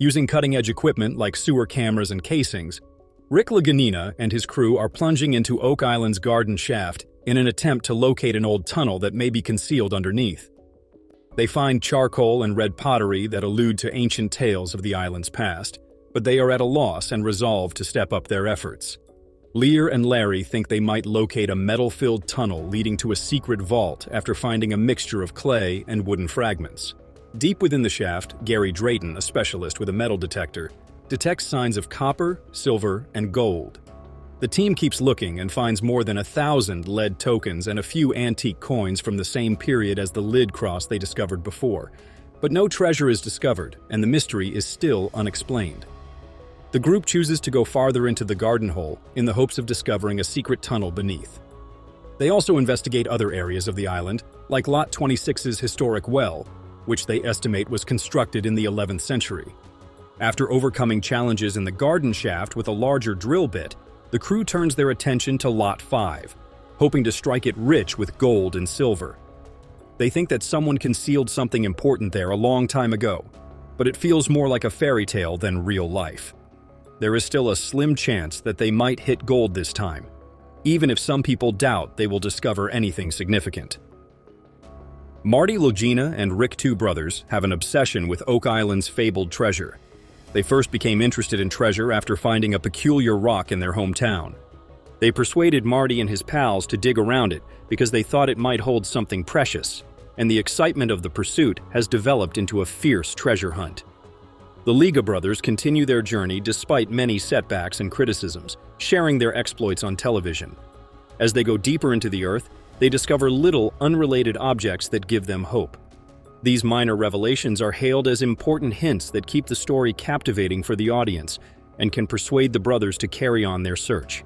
Using cutting-edge equipment like sewer cameras and casings, Rick Lagina and his crew are plunging into Oak Island's garden shaft in an attempt to locate an old tunnel that may be concealed underneath. They find charcoal and red pottery that allude to ancient tales of the island's past, but they are at a loss and resolve to step up their efforts. Lear and Larry think they might locate a metal-filled tunnel leading to a secret vault after finding a mixture of clay and wooden fragments. Deep within the shaft, Gary Drayton, a specialist with a metal detector, detects signs of copper, silver, and gold. The team keeps looking and finds more than 1,000 lead tokens and a few antique coins from the same period as the lid cross they discovered before. But no treasure is discovered, and the mystery is still unexplained. The group chooses to go farther into the garden hole in the hopes of discovering a secret tunnel beneath. They also investigate other areas of the island, like Lot 26's historic well, which they estimate was constructed in the 11th century. After overcoming challenges in the garden shaft with a larger drill bit, the crew turns their attention to Lot 5, hoping to strike it rich with gold and silver. They think that someone concealed something important there a long time ago, but it feels more like a fairy tale than real life. There is still a slim chance that they might hit gold this time, even if some people doubt they will discover anything significant. Marty Lagena and Rick, two brothers, have an obsession with Oak Island's fabled treasure. They first became interested in treasure after finding a peculiar rock in their hometown. They persuaded Marty and his pals to dig around it because they thought it might hold something precious, and the excitement of the pursuit has developed into a fierce treasure hunt. The Liga brothers continue their journey despite many setbacks and criticisms, sharing their exploits on television. As they go deeper into the earth, they discover little unrelated objects that give them hope. These minor revelations are hailed as important hints that keep the story captivating for the audience and can persuade the brothers to carry on their search.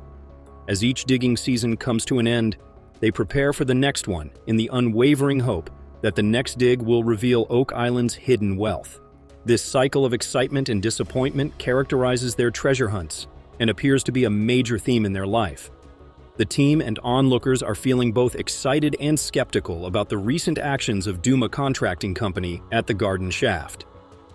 As each digging season comes to an end, they prepare for the next one in the unwavering hope that the next dig will reveal Oak Island's hidden wealth. This cycle of excitement and disappointment characterizes their treasure hunts and appears to be a major theme in their life. The team and onlookers are feeling both excited and skeptical about the recent actions of Duma Contracting Company at the garden shaft.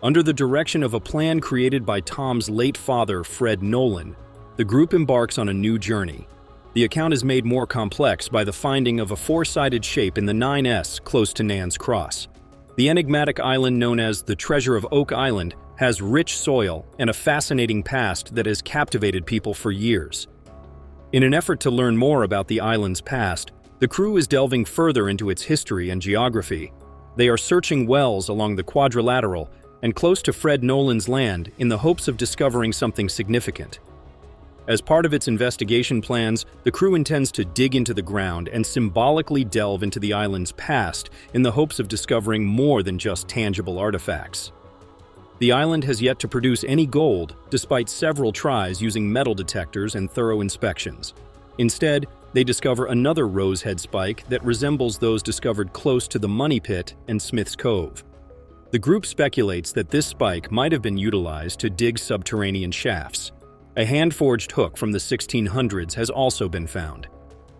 Under the direction of a plan created by Tom's late father, Fred Nolan, the group embarks on a new journey. The account is made more complex by the finding of a four-sided shape in the 9S close to Nan's Cross. The enigmatic island known as the Treasure of Oak Island has rich soil and a fascinating past that has captivated people for years. In an effort to learn more about the island's past, the crew is delving further into its history and geography. They are searching wells along the quadrilateral and close to Fred Nolan's land in the hopes of discovering something significant. As part of its investigation plans, the crew intends to dig into the ground and symbolically delve into the island's past in the hopes of discovering more than just tangible artifacts. The island has yet to produce any gold, despite several tries using metal detectors and thorough inspections. Instead, they discover another rosehead spike that resembles those discovered close to the Money Pit and Smith's Cove. The group speculates that this spike might have been utilized to dig subterranean shafts. A hand-forged hook from the 1600s has also been found.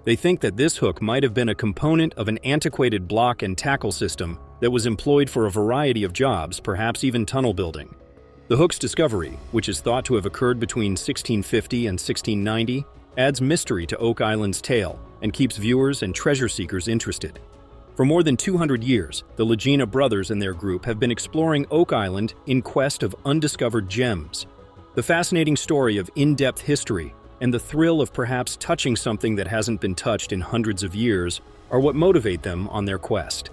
They think that this hook might have been a component of an antiquated block and tackle system that was employed for a variety of jobs, perhaps even tunnel building. The hook's discovery, which is thought to have occurred between 1650 and 1690, adds mystery to Oak Island's tale and keeps viewers and treasure seekers interested. For more than 200 years, the Lagena brothers and their group have been exploring Oak Island in quest of undiscovered gems. The fascinating story of in-depth history and the thrill of perhaps touching something that hasn't been touched in hundreds of years are what motivate them on their quest.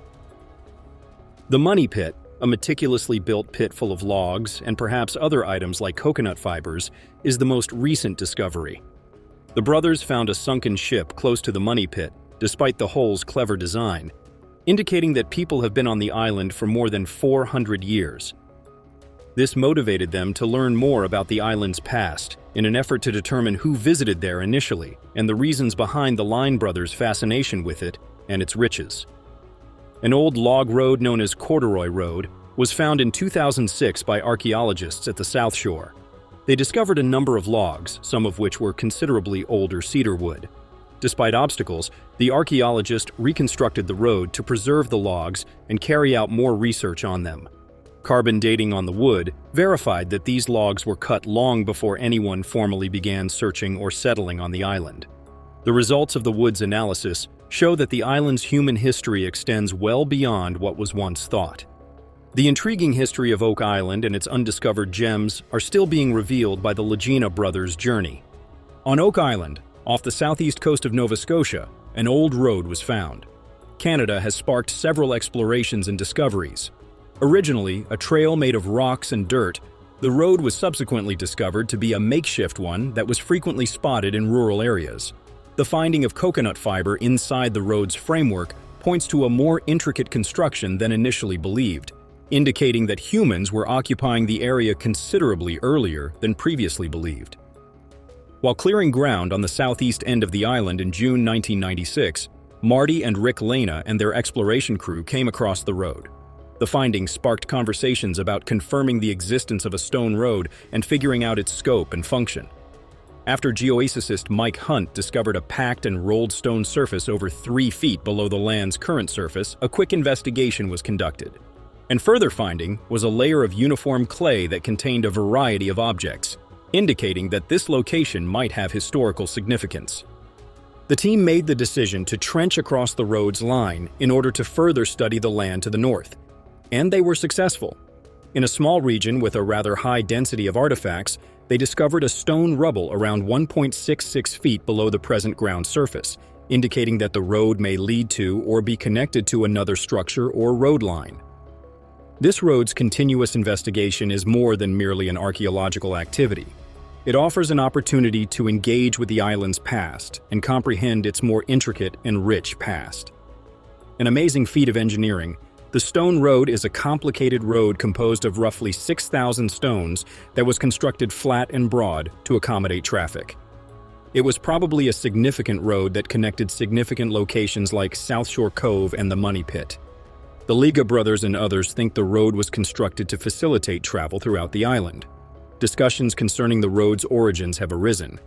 The Money Pit, a meticulously built pit full of logs and perhaps other items like coconut fibers, is the most recent discovery. The brothers found a sunken ship close to the Money Pit, despite the hole's clever design, indicating that people have been on the island for more than 400 years. This motivated them to learn more about the island's past in an effort to determine who visited there initially and the reasons behind the Line brothers' fascination with it and its riches. An old log road known as Corduroy Road was found in 2006 by archaeologists at the South Shore. They discovered a number of logs, some of which were considerably older cedar wood. Despite obstacles, the archaeologist reconstructed the road to preserve the logs and carry out more research on them. Carbon dating on the wood verified that these logs were cut long before anyone formally began searching or settling on the island. The results of the wood's analysis show that the island's human history extends well beyond what was once thought. The intriguing history of Oak Island and its undiscovered gems are still being revealed by the Lagena brothers' journey. On Oak Island, off the southeast coast of Nova Scotia, an old road was found. Canada has sparked several explorations and discoveries. Originally a trail made of rocks and dirt, the road was subsequently discovered to be a makeshift one that was frequently spotted in rural areas. The finding of coconut fiber inside the road's framework points to a more intricate construction than initially believed, indicating that humans were occupying the area considerably earlier than previously believed. While clearing ground on the southeast end of the island in June 1996, Marty and Rick Lagena and their exploration crew came across the road. The findings sparked conversations about confirming the existence of a stone road and figuring out its scope and function. After geophysicist Mike Hunt discovered a packed and rolled stone surface over 3 feet below the land's current surface, a quick investigation was conducted. And further finding was a layer of uniform clay that contained a variety of objects, indicating that this location might have historical significance. The team made the decision to trench across the road's line in order to further study the land to the north. And they were successful. In a small region with a rather high density of artifacts, they discovered a stone rubble around 1.66 feet below the present ground surface, indicating that the road may lead to or be connected to another structure or road line. This road's continuous investigation is more than merely an archaeological activity. It offers an opportunity to engage with the island's past and comprehend its more intricate and rich past. An amazing feat of engineering, the stone road is a complicated road composed of roughly 6,000 stones that was constructed flat and broad to accommodate traffic. It was probably a significant road that connected significant locations like South Shore Cove and the Money Pit. The Liga brothers and others think the road was constructed to facilitate travel throughout the island. Discussions concerning the road's origins have arisen.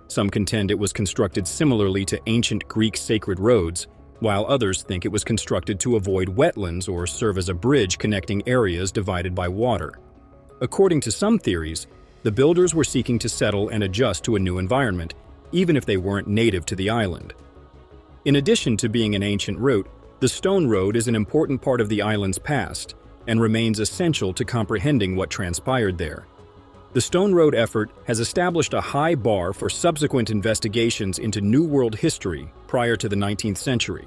Some contend it was constructed similarly to ancient Greek sacred roads, while others think it was constructed to avoid wetlands or serve as a bridge connecting areas divided by water. According to some theories, the builders were seeking to settle and adjust to a new environment, even if they weren't native to the island. In addition to being an ancient route, the stone road is an important part of the island's past and remains essential to comprehending what transpired there. The Stone Road effort has established a high bar for subsequent investigations into New World history prior to the 19th century,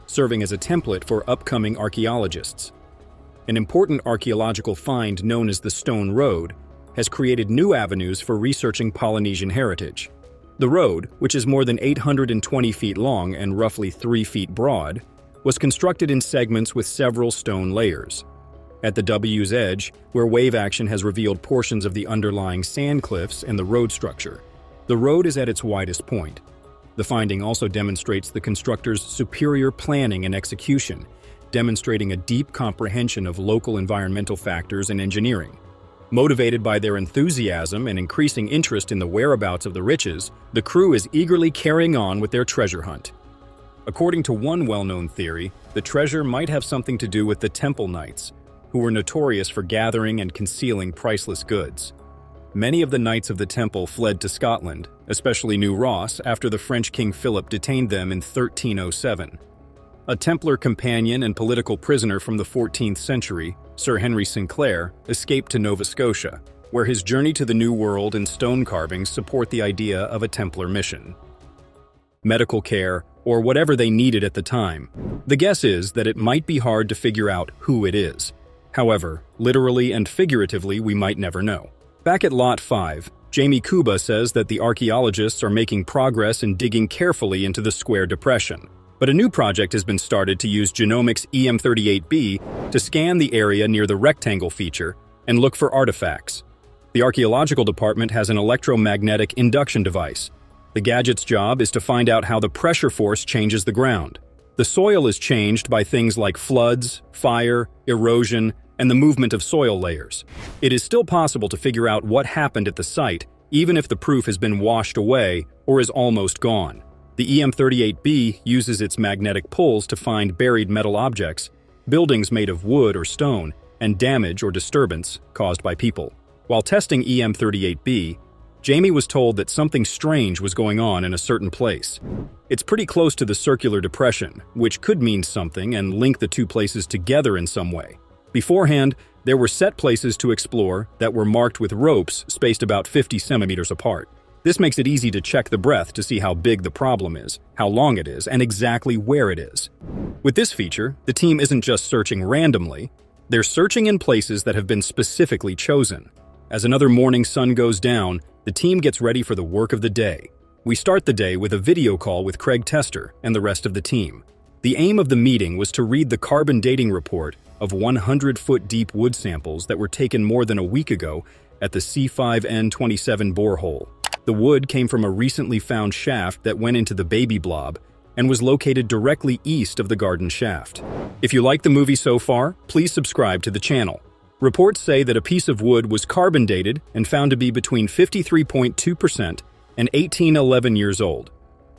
serving as a template for upcoming archaeologists. An important archaeological find known as the Stone Road has created new avenues for researching Polynesian heritage. The road, which is more than 820 feet long and roughly 3 feet broad, was constructed in segments with several stone layers. At the W's edge, where wave action has revealed portions of the underlying sand cliffs and the road structure, the road is at its widest point. The finding also demonstrates the constructor's superior planning and execution, demonstrating a deep comprehension of local environmental factors and engineering. Motivated by their enthusiasm and increasing interest in the whereabouts of the riches, the crew is eagerly carrying on with their treasure hunt. According to one well-known theory, the treasure might have something to do with the Temple Knights, who were notorious for gathering and concealing priceless goods. Many of the Knights of the Temple fled to Scotland, especially New Ross, after the French King Philip detained them in 1307. A Templar companion and political prisoner from the 14th century, Sir Henry Sinclair, escaped to Nova Scotia, where his journey to the New World and stone carvings support the idea of a Templar mission. Medical care, or whatever they needed at the time. The guess is that it might be hard to figure out who it is. However, literally and figuratively, we might never know. Back at Lot 5, Jamie Kuba says that the archaeologists are making progress in digging carefully into the square depression. But a new project has been started to use genomics EM38B to scan the area near the rectangle feature and look for artifacts. The archaeological department has an electromagnetic induction device. The gadget's job is to find out how the pressure force changes the ground. The soil is changed by things like floods, fire, erosion, and the movement of soil layers. It is still possible to figure out what happened at the site, even if the proof has been washed away or is almost gone. The EM38B uses its magnetic pulls to find buried metal objects, buildings made of wood or stone, and damage or disturbance caused by people. While testing EM38B, Jamie was told that something strange was going on in a certain place. It's pretty close to the circular depression, which could mean something and link the two places together in some way. Beforehand, there were set places to explore that were marked with ropes spaced about 50 centimeters apart. This makes it easy to check the breadth to see how big the problem is, how long it is, and exactly where it is. With this feature, the team isn't just searching randomly, they're searching in places that have been specifically chosen. As another morning sun goes down, the team gets ready for the work of the day. We start the day with a video call with Craig Tester and the rest of the team. The aim of the meeting was to read the carbon dating report of 100-foot deep wood samples that were taken more than a week ago at the C5N27 borehole. The wood came from a recently found shaft that went into the baby blob and was located directly east of the garden shaft. If you like the movie so far, please subscribe to the channel. Reports say that a piece of wood was carbon dated and found to be between 53.2% and 1811 years old,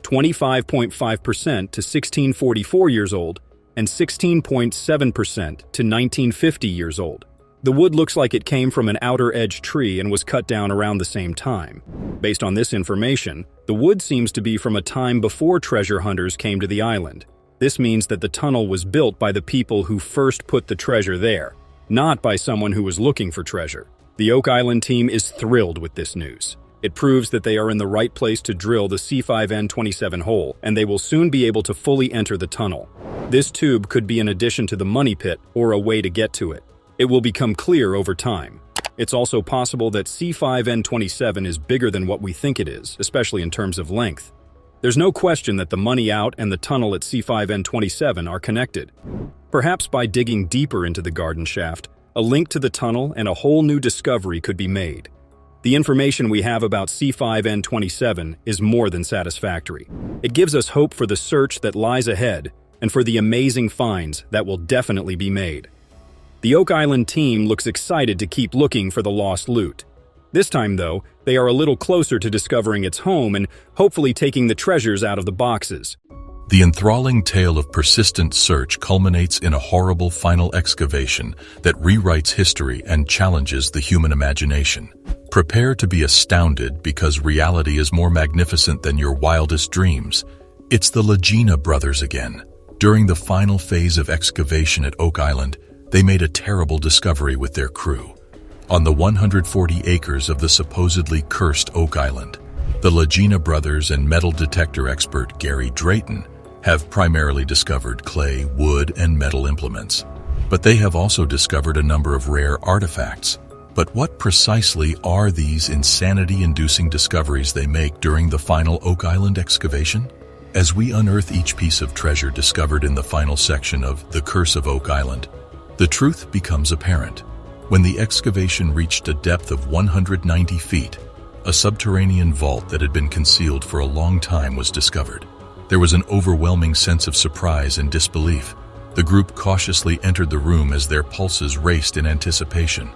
25.5% to 1644 years old, and 16.7% to 1950 years old. The wood looks like it came from an outer edge tree and was cut down around the same time. Based on this information, the wood seems to be from a time before treasure hunters came to the island. This means that the tunnel was built by the people who first put the treasure there, not by someone who was looking for treasure. The Oak Island team is thrilled with this news. It proves that they are in the right place to drill the C5N27 hole, and they will soon be able to fully enter the tunnel. This tube could be an addition to the money pit or a way to get to it. It will become clear over time. It's also possible that C5N27 is bigger than what we think it is, especially in terms of length. There's no question that the money out and the tunnel at C5N27 are connected. Perhaps by digging deeper into the garden shaft, a link to the tunnel and a whole new discovery could be made. The information we have about C5N27 is more than satisfactory. It gives us hope for the search that lies ahead and for the amazing finds that will definitely be made. The Oak Island team looks excited to keep looking for the lost loot. This time, though, they are a little closer to discovering its home and hopefully taking the treasures out of the boxes. The enthralling tale of persistent search culminates in a horrible final excavation that rewrites history and challenges the human imagination. Prepare to be astounded because reality is more magnificent than your wildest dreams. It's the Lagena brothers again. During the final phase of excavation at Oak Island, they made a terrible discovery with their crew. On the 140 acres of the supposedly cursed Oak Island, the Lagena brothers and metal detector expert Gary Drayton have primarily discovered clay, wood, and metal implements. But they have also discovered a number of rare artifacts. But what precisely are these insanity-inducing discoveries they make during the final Oak Island excavation? As we unearth each piece of treasure discovered in the final section of The Curse of Oak Island, the truth becomes apparent. When the excavation reached a depth of 190 feet, a subterranean vault that had been concealed for a long time was discovered. There was an overwhelming sense of surprise and disbelief. The group cautiously entered the room as their pulses raced in anticipation.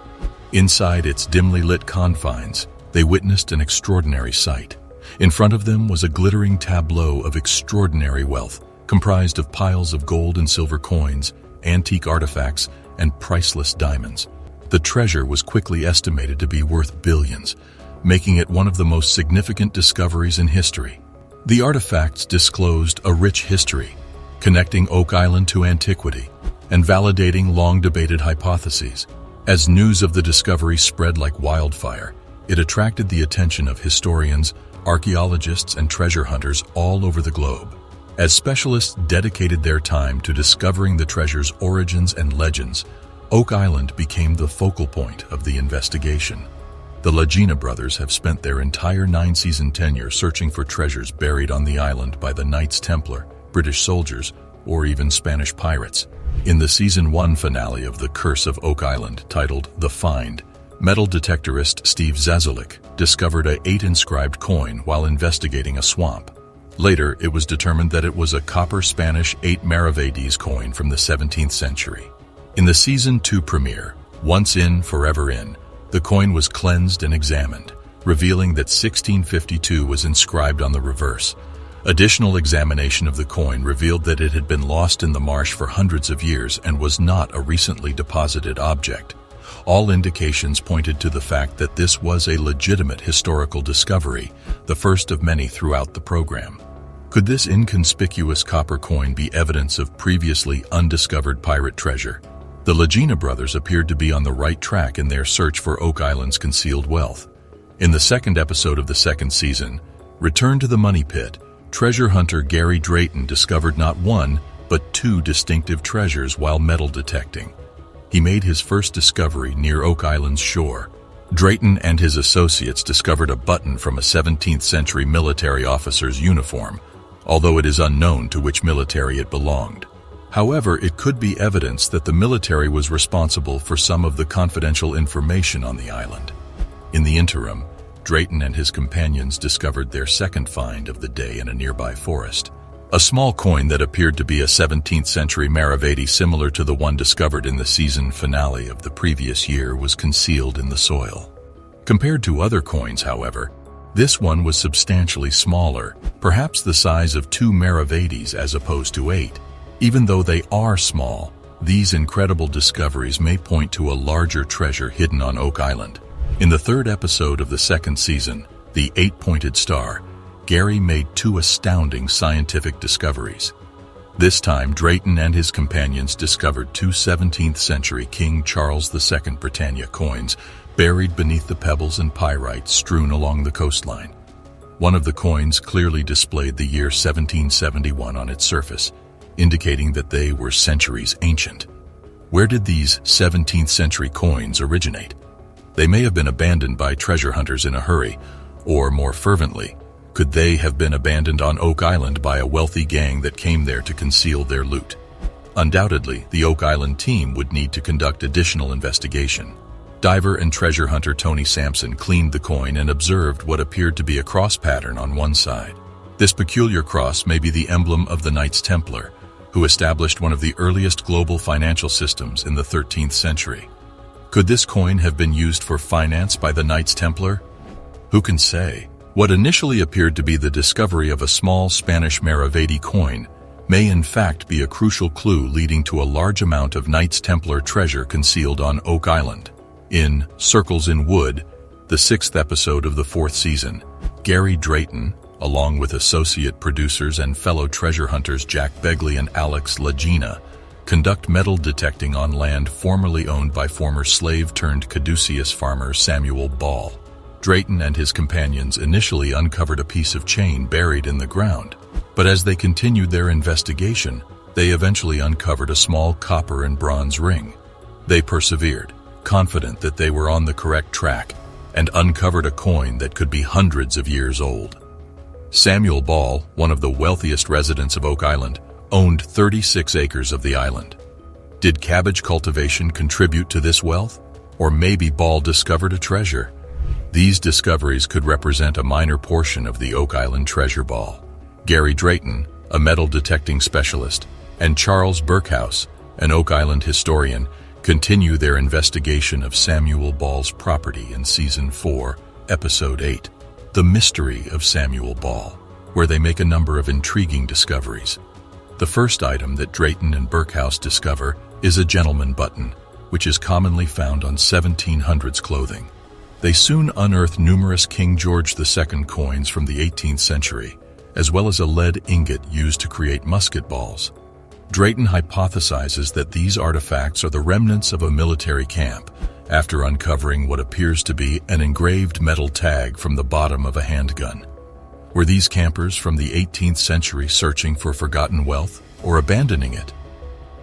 Inside its dimly lit confines, they witnessed an extraordinary sight. In front of them was a glittering tableau of extraordinary wealth, comprised of piles of gold and silver coins, antique artifacts, and priceless diamonds. The treasure was quickly estimated to be worth billions, making it one of the most significant discoveries in history. The artifacts disclosed a rich history, connecting Oak Island to antiquity and validating long-debated hypotheses. As news of the discovery spread like wildfire, it attracted the attention of historians, archaeologists, and treasure hunters all over the globe. As specialists dedicated their time to discovering the treasure's origins and legends, Oak Island became the focal point of the investigation. The Lagena brothers have spent their entire 9-season tenure searching for treasures buried on the island by the Knights Templar, British soldiers, or even Spanish pirates. In the Season 1 finale of The Curse of Oak Island, titled The Find, metal detectorist Steve Zazulik discovered a 8-inscribed coin while investigating a swamp. Later, it was determined that it was a copper Spanish 8 maravedis coin from the 17th century. In the Season 2 premiere, Once In, Forever In, the coin was cleansed and examined, revealing that 1652 was inscribed on the reverse. Additional examination of the coin revealed that it had been lost in the marsh for hundreds of years and was not a recently deposited object. All indications pointed to the fact that this was a legitimate historical discovery, the first of many throughout the program. Could this inconspicuous copper coin be evidence of previously undiscovered pirate treasure? The Lagena brothers appeared to be on the right track in their search for Oak Island's concealed wealth. In the second episode of the second season, Return to the Money Pit, treasure hunter Gary Drayton discovered not one, but two distinctive treasures while metal detecting. He made his first discovery near Oak Island's shore. Drayton and his associates discovered a button from a 17th century military officer's uniform, although it is unknown to which military it belonged. However, it could be evidence that the military was responsible for some of the confidential information on the island. In the interim, Drayton and his companions discovered their second find of the day in a nearby forest. A small coin that appeared to be a 17th century Maravedi similar to the one discovered in the season finale of the previous year was concealed in the soil. Compared to other coins, however, this one was substantially smaller, perhaps the size of 2 Maravedis as opposed to 8. Even though they are small, these incredible discoveries may point to a larger treasure hidden on Oak Island. In the third episode of the second season, The Eight-Pointed Star, Gary made 2 astounding scientific discoveries. This time, Drayton and his companions discovered 2 17th century King Charles II Britannia coins buried beneath the pebbles and pyrite strewn along the coastline. One of the coins clearly displayed the year 1771 on its surface, indicating that they were centuries ancient. Where did these 17th century coins originate? They may have been abandoned by treasure hunters in a hurry, or more fervently, could they have been abandoned on Oak Island by a wealthy gang that came there to conceal their loot? Undoubtedly, the Oak Island team would need to conduct additional investigation. Diver and treasure hunter Tony Sampson cleaned the coin and observed what appeared to be a cross pattern on one side. This peculiar cross may be the emblem of the Knights Templar, who established one of the earliest global financial systems in the 13th century. Could this coin have been used for finance by the Knights Templar? Who can say? What initially appeared to be the discovery of a small Spanish Maravedi coin may in fact be a crucial clue leading to a large amount of Knights Templar treasure concealed on Oak Island. In Circles in Wood, the 6th episode of the 4th season, Gary Drayton, along with associate producers and fellow treasure hunters Jack Begley and Alex Lagina, conduct metal detecting on land formerly owned by former slave-turned-caduceus farmer Samuel Ball. Drayton and his companions initially uncovered a piece of chain buried in the ground, but as they continued their investigation, they eventually uncovered a small copper and bronze ring. They persevered, confident that they were on the correct track, and uncovered a coin that could be hundreds of years old. Samuel Ball, one of the wealthiest residents of Oak Island, owned 36 acres of the island. Did cabbage cultivation contribute to this wealth? Or maybe Ball discovered a treasure? These discoveries could represent a minor portion of the Oak Island treasure ball. Gary Drayton, a metal detecting specialist, and Charles Burkhouse, an Oak Island historian, continue their investigation of Samuel Ball's property in Season 4, Episode 8, The Mystery of Samuel Ball, where they make a number of intriguing discoveries. The first item that Drayton and Burkhouse discover is a gentleman button, which is commonly found on 1700s clothing. They soon unearth numerous King George II coins from the 18th century, as well as a lead ingot used to create musket balls. Drayton hypothesizes that these artifacts are the remnants of a military camp, after uncovering what appears to be an engraved metal tag from the bottom of a handgun. Were these campers from the 18th century searching for forgotten wealth or abandoning it?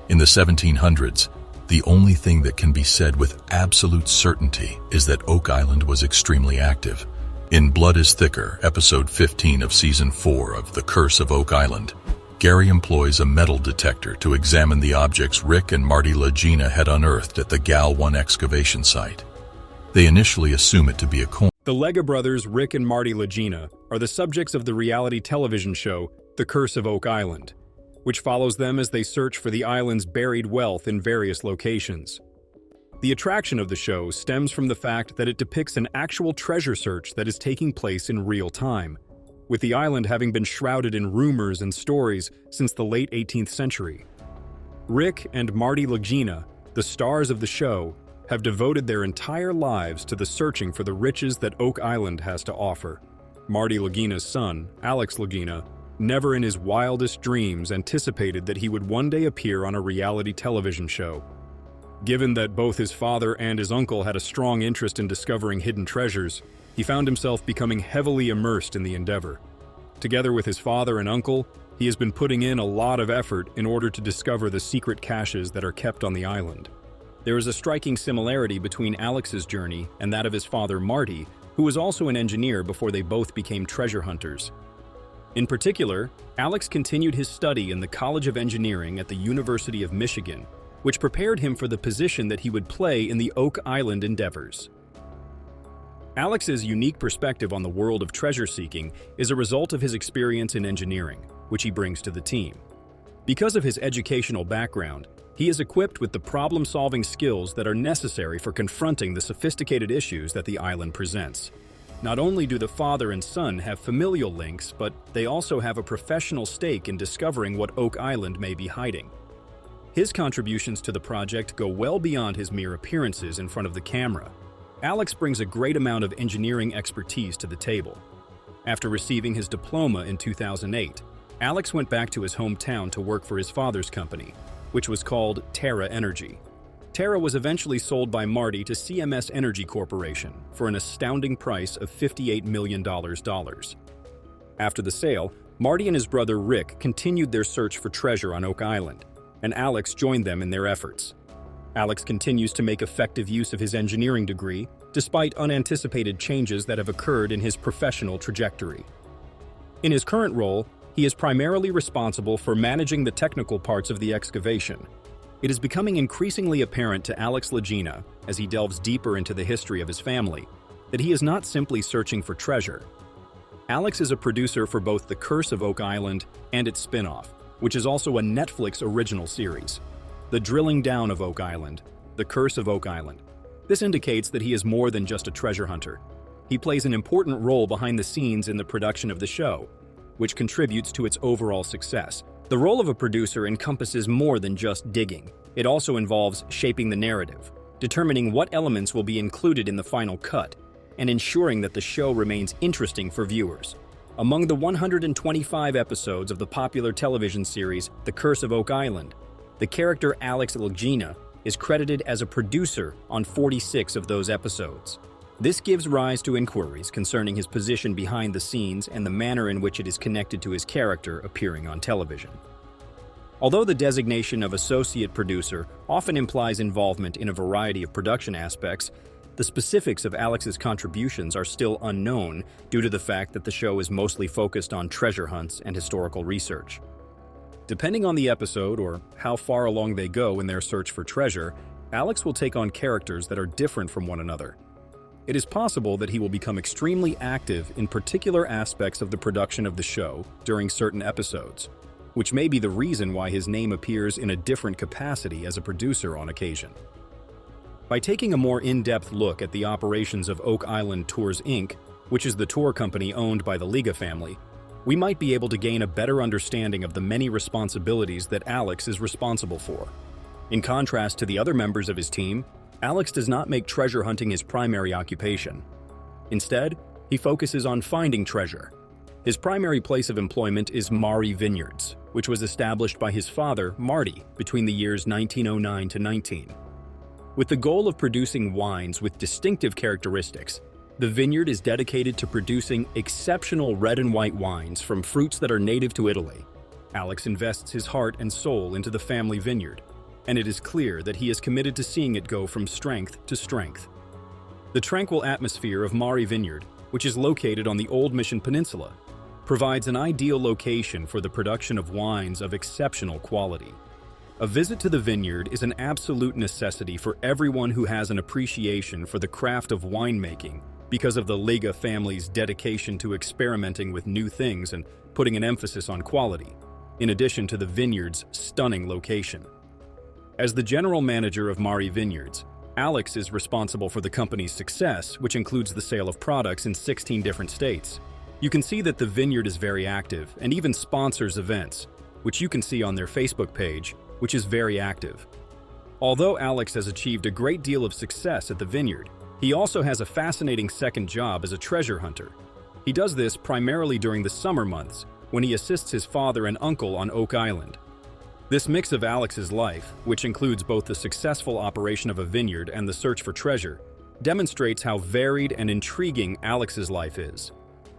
In the 1700s, the only thing that can be said with absolute certainty is that Oak Island was extremely active. In Blood is Thicker, Episode 15 of Season 4 of The Curse of Oak Island, Gary employs a metal detector to examine the objects Rick and Marty Lagena had unearthed at the Gal 1 excavation site. They initially assume it to be a coin. The Lega brothers, Rick and Marty Lagena, are the subjects of the reality television show The Curse of Oak Island, which follows them as they search for the island's buried wealth in various locations. The attraction of the show stems from the fact that it depicts an actual treasure search that is taking place in real time. with the island having been shrouded in rumors and stories since the late 18th century. Rick and Marty Lagina, the stars of the show, have devoted their entire lives to the searching for the riches that Oak Island has to offer. Marty Lagina's son, Alex Lagena, never in his wildest dreams anticipated that he would one day appear on a reality television show. Given that both his father and his uncle had a strong interest in discovering hidden treasures, he found himself becoming heavily immersed in the endeavor. Together with his father and uncle, he has been putting in a lot of effort in order to discover the secret caches that are kept on the island. There is a striking similarity between Alex's journey and that of his father Marty, who was also an engineer before they both became treasure hunters. In particular, Alex continued his study in the College of Engineering at the University of Michigan, which prepared him for the position that he would play in the Oak Island endeavors. Alex's unique perspective on the world of treasure seeking is a result of his experience in engineering, which he brings to the team. Because of his educational background, he is equipped with the problem-solving skills that are necessary for confronting the sophisticated issues that the island presents. Not only do the father and son have familial links, but they also have a professional stake in discovering what Oak Island may be hiding. His contributions to the project go well beyond his mere appearances in front of the camera. Alex brings a great amount of engineering expertise to the table. After receiving his diploma in 2008, Alex went back to his hometown to work for his father's company, which was called Terra Energy. Terra was eventually sold by Marty to CMS Energy Corporation for an astounding price of $58 million. After the sale, Marty and his brother Rick continued their search for treasure on Oak Island, and Alex joined them in their efforts. Alex continues to make effective use of his engineering degree, despite unanticipated changes that have occurred in his professional trajectory. In his current role, he is primarily responsible for managing the technical parts of the excavation. It is becoming increasingly apparent to Alex Lagena, as he delves deeper into the history of his family, that he is not simply searching for treasure. Alex is a producer for both The Curse of Oak Island and its spin-off, which is also a Netflix original series. The Drilling Down of Oak Island, The Curse of Oak Island. This indicates that he is more than just a treasure hunter. He plays an important role behind the scenes in the production of the show, which contributes to its overall success. The role of a producer encompasses more than just digging. It also involves shaping the narrative, determining what elements will be included in the final cut, and ensuring that the show remains interesting for viewers. Among the 125 episodes of the popular television series The Curse of Oak Island, the character Alex Lagena is credited as a producer on 46 of those episodes. This gives rise to inquiries concerning his position behind the scenes and the manner in which it is connected to his character appearing on television. Although the designation of associate producer often implies involvement in a variety of production aspects, the specifics of Alex's contributions are still unknown due to the fact that the show is mostly focused on treasure hunts and historical research. Depending on the episode or how far along they go in their search for treasure, Alex will take on characters that are different from one another. It is possible that he will become extremely active in particular aspects of the production of the show during certain episodes, which may be the reason why his name appears in a different capacity as a producer on occasion. By taking a more in-depth look at the operations of Oak Island Tours Inc., which is the tour company owned by the Liga family, we might be able to gain a better understanding of the many responsibilities that Alex is responsible for. In contrast to the other members of his team, Alex does not make treasure hunting his primary occupation. Instead, he focuses on finding treasure. His primary place of employment is Maury Vineyards, which was established by his father, Marty, between the years 1909 to 19. With the goal of producing wines with distinctive characteristics, the vineyard is dedicated to producing exceptional red and white wines from fruits that are native to Italy. Alex invests his heart and soul into the family vineyard, and it is clear that he is committed to seeing it go from strength to strength. The tranquil atmosphere of Maury Vineyard, which is located on the Old Mission Peninsula, provides an ideal location for the production of wines of exceptional quality. A visit to the vineyard is an absolute necessity for everyone who has an appreciation for the craft of winemaking because of the Liga family's dedication to experimenting with new things and putting an emphasis on quality, in addition to the vineyard's stunning location. As the general manager of Maury Vineyards, Alex is responsible for the company's success, which includes the sale of products in 16 different states. You can see that the vineyard is very active and even sponsors events, which you can see on their Facebook page, which is very active. Although Alex has achieved a great deal of success at the vineyard, he also has a fascinating second job as a treasure hunter. He does this primarily during the summer months, when he assists his father and uncle on Oak Island. This mix of Alex's life, which includes both the successful operation of a vineyard and the search for treasure, demonstrates how varied and intriguing Alex's life is.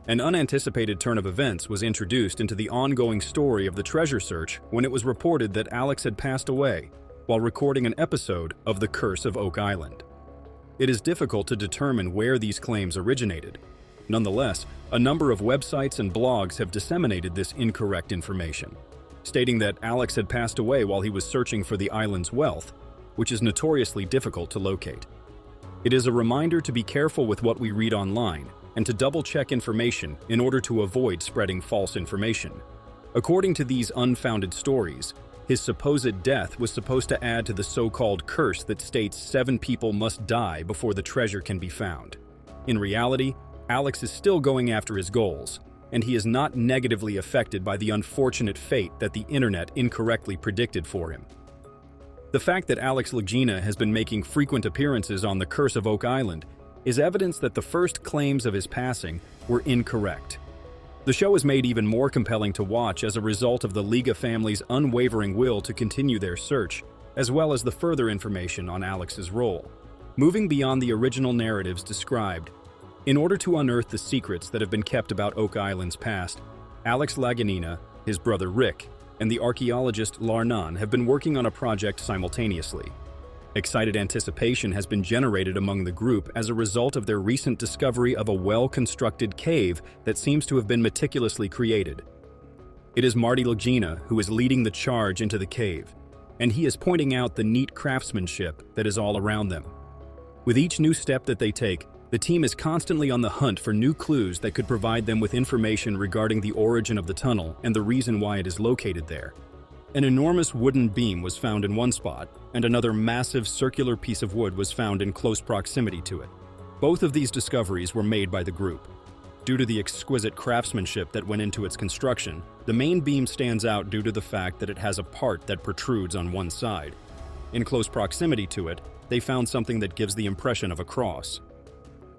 An unanticipated turn of events was introduced into the ongoing story of the treasure search when it was reported that Alex had passed away while recording an episode of The Curse of Oak Island. It is difficult to determine where these claims originated. Nonetheless, a number of websites and blogs have disseminated this incorrect information, stating that Alex had passed away while he was searching for the island's wealth, which is notoriously difficult to locate. It is a reminder to be careful with what we read online and to double-check information in order to avoid spreading false information. According to these unfounded stories, his supposed death was supposed to add to the so-called curse that states 7 people must die before the treasure can be found. In reality, Alex is still going after his goals, and he is not negatively affected by the unfortunate fate that the internet incorrectly predicted for him. The fact that Alex Lagena has been making frequent appearances on The Curse of Oak Island is evidence that the first claims of his passing were incorrect. The show is made even more compelling to watch as a result of the Liga family's unwavering will to continue their search, as well as the further information on Alex's role. Moving beyond the original narratives described, in order to unearth the secrets that have been kept about Oak Island's past, Alex Lagina, his brother Rick, and the archaeologist Larnan have been working on a project simultaneously. Excited anticipation has been generated among the group as a result of their recent discovery of a well-constructed cave that seems to have been meticulously created. It is Marty Lagena who is leading the charge into the cave, and he is pointing out the neat craftsmanship that is all around them. With each new step that they take, the team is constantly on the hunt for new clues that could provide them with information regarding the origin of the tunnel and the reason why it is located there. An enormous wooden beam was found in one spot, and another massive circular piece of wood was found in close proximity to it. Both of these discoveries were made by the group. Due to the exquisite craftsmanship that went into its construction, the main beam stands out due to the fact that it has a part that protrudes on one side. In close proximity to it, they found something that gives the impression of a cross.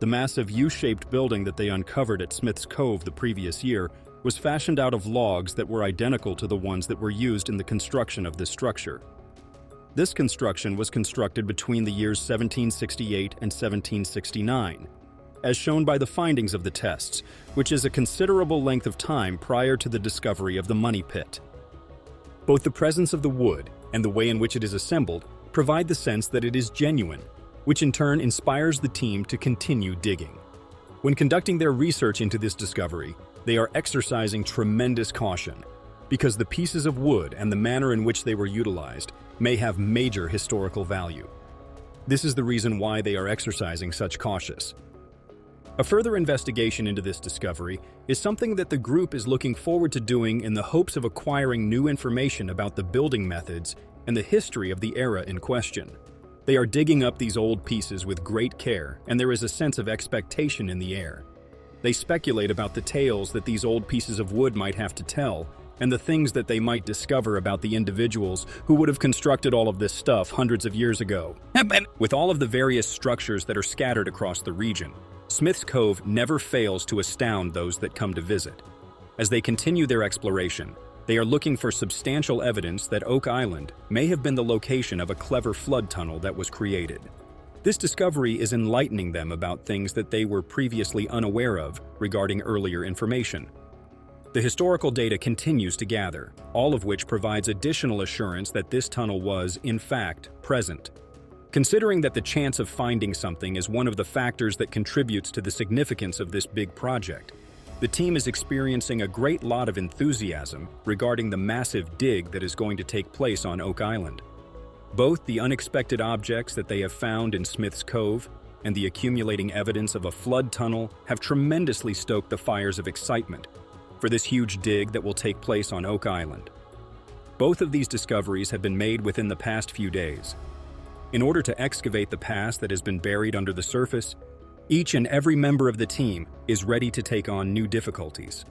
The massive U-shaped building that they uncovered at Smith's Cove the previous year was fashioned out of logs that were identical to the ones that were used in the construction of this structure. This construction was constructed between the years 1768 and 1769, as shown by the findings of the tests, which is a considerable length of time prior to the discovery of the money pit. Both the presence of the wood and the way in which it is assembled provide the sense that it is genuine, which in turn inspires the team to continue digging. When conducting their research into this discovery, they are exercising tremendous caution, because the pieces of wood and the manner in which they were utilized may have major historical value. This is the reason why they are exercising such caution. A further investigation into this discovery is something that the group is looking forward to doing in the hopes of acquiring new information about the building methods and the history of the era in question. They are digging up these old pieces with great care, and there is a sense of expectation in the air. They speculate about the tales that these old pieces of wood might have to tell, and the things that they might discover about the individuals who would have constructed all of this stuff hundreds of years ago. With all of the various structures that are scattered across the region, Smith's Cove never fails to astound those that come to visit. As they continue their exploration, they are looking for substantial evidence that Oak Island may have been the location of a clever flood tunnel that was created. This discovery is enlightening them about things that they were previously unaware of regarding earlier information. The historical data continues to gather, all of which provides additional assurance that this tunnel was, in fact, present. Considering that the chance of finding something is one of the factors that contributes to the significance of this big project, the team is experiencing a great lot of enthusiasm regarding the massive dig that is going to take place on Oak Island. Both the unexpected objects that they have found in Smith's Cove and the accumulating evidence of a flood tunnel have tremendously stoked the fires of excitement for this huge dig that will take place on Oak Island. Both of these discoveries have been made within the past few days. In order to excavate the past that has been buried under the surface, Each and every member of the team is ready to take on new difficulties.